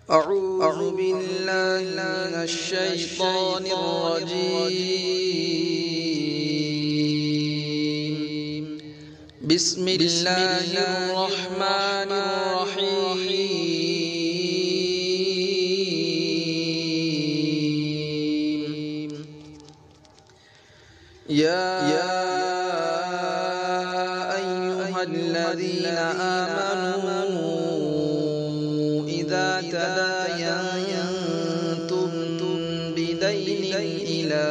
أعوذ بالله من الشيطان الرجيم. بسم الله الرحمن الرحيم. يا أيها الذين آمنوا إذا تداينتم بدين إلى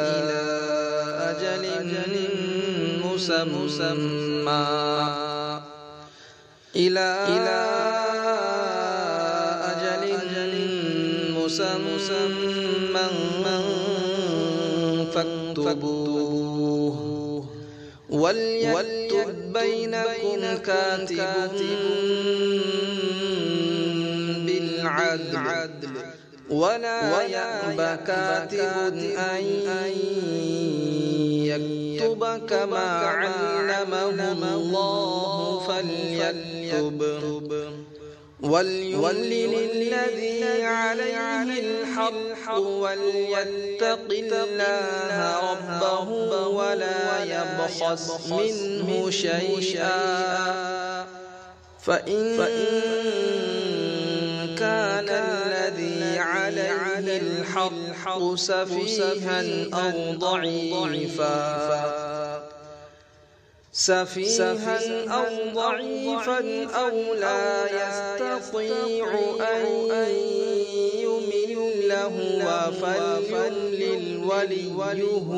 أجل مسمى فاكتبوه وليكتب بينكم كاتب بالعدل ولا يأب كاتب أن يكتب كما علمه الله فليكتب وليملل الذي عليه الحق وليتق الله ربه ولا يبخس منه شيئا فإن كان الذي عليه الحق سفيها أو ضعيفا أو لا يستطيع أن يمل هو فليملل وليه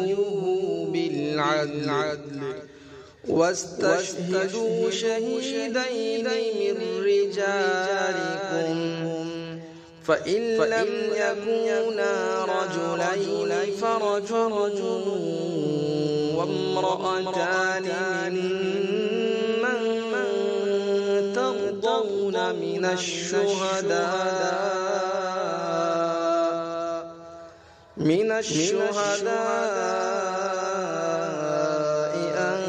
بالعدل واستشهدوا شهيدين من رجالكم فإن لم يكونا رجلين فرجل وامرأتان ممن ترضون من الشهداء أن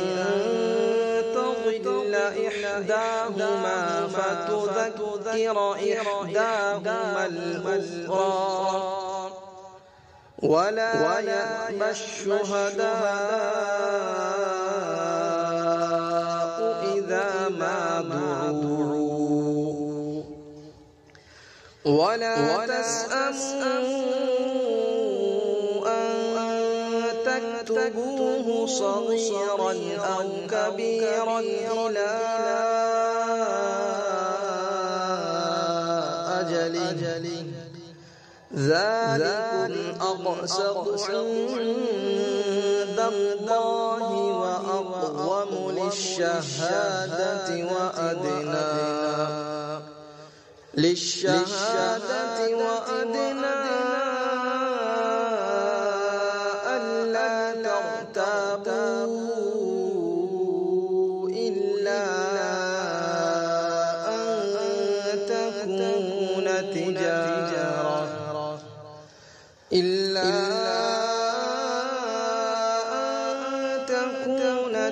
تضل إحداهما فتذكر إحداهما الأخرى ولا يأبى الشهداء إذا ما دعوا ولا تسأموا أن تكتبوه صغيرا أو كبيرا إلى أجله ذلكم أقسط عند الله وأقوم للشهادة وأدنى ألا ترتابوا إلا أن تكون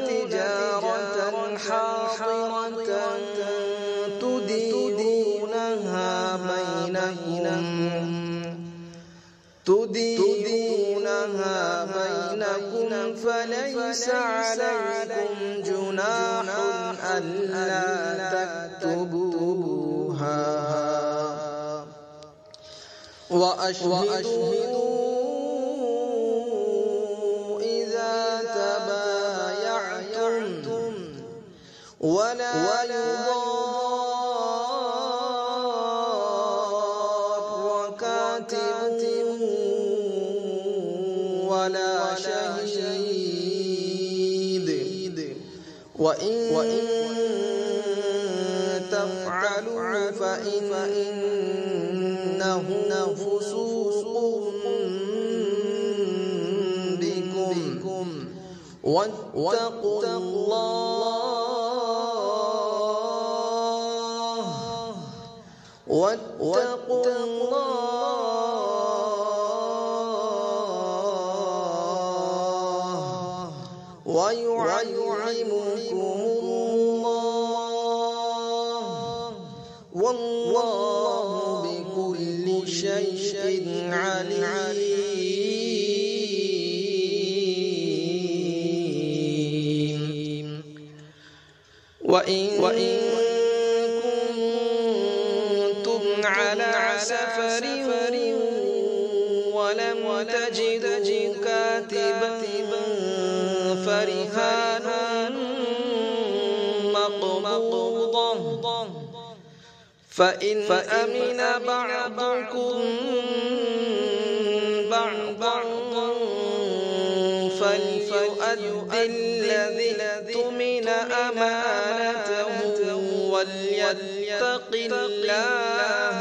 تجارة حاضرة تديرونها بينكم فليس عليكم جناح ألا تكتبوها وأشهدوا إذا تبايعتم ولا يضار كاتب ولا شهيد وإن تفعلوا فإنه فسوق بكم واتقوا الله ويعلمكم الله والله بكل شيء عليم. وإن كنتم على سفر ولم تجدوا كاتبا فرهان مقبوضة، فإن أمن بعضكم بعضا فليؤدي الذي اؤتمن أمانته وليتق الله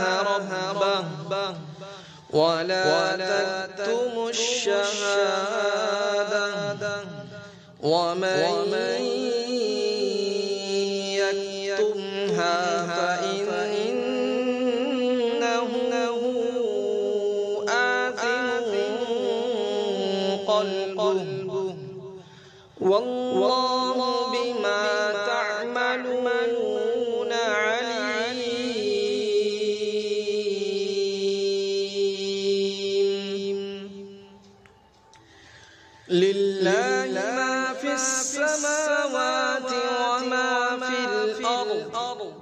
ربه ولا تكتموا الشهادة، ومن يكتمها فإنه آثم قلبه، والله بما تعملون عليم. لله ما في السماوات وما في الأرض،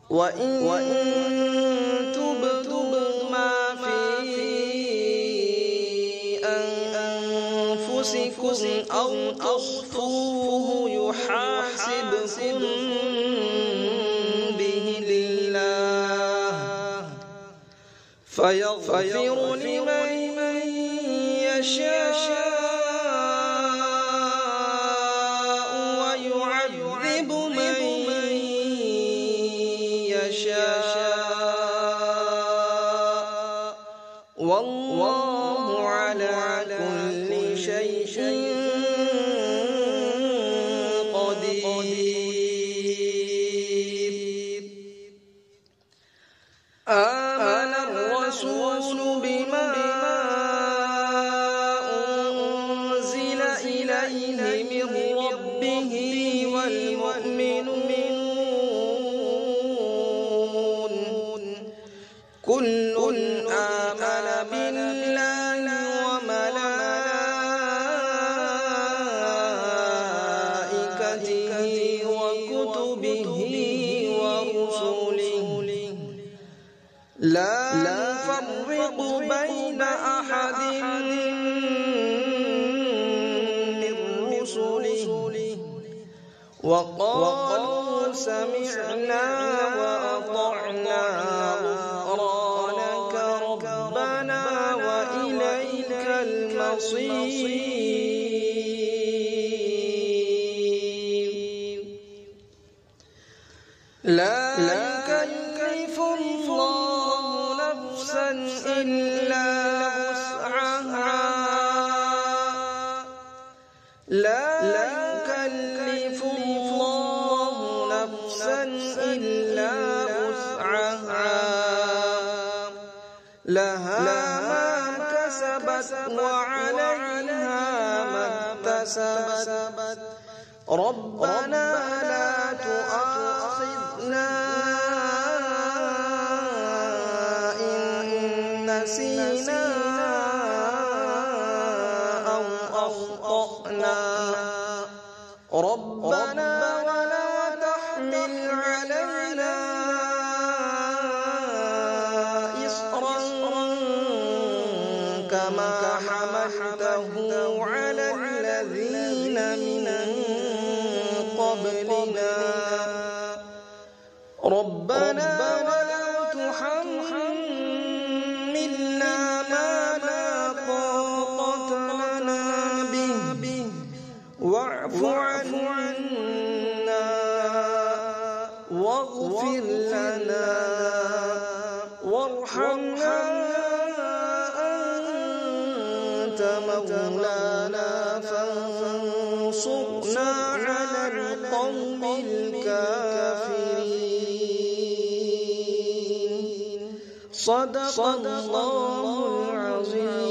وإن تبدوا ما في أنفسكم أو تخفوه يحاسبكم به الله، فيغفر لمن يشاء ويعذب من يشاء، والله على كل شيء قدير. آمن الرسول بما أنزل إليه من ربه والمؤمنون كل آمن بالله وملائكته وكتبه ورسله لا نفرق بين أحد من رسله، وقالوا سمعنا وأطعنا غفرانك ربنا وإليك المصير. لا يكلف الله نفسا إلا وسعها، لا يكلف الله نفسا إلا وسعها، لها ما كسبت وعليها ما اكتسبت، ربنا لا تؤاخذنا إن نسينا أو أخطأنا، ربنا ولا تحمل علينا إصرا كما حملته على الذين من قبلنا، ربنا ولا تحملنا ما لا طاقة لنا به، واعف عنا واغفر لنا وارحمنا أنت مولانا فانصرنا على القوم الكافرين. صدق الله العظيم.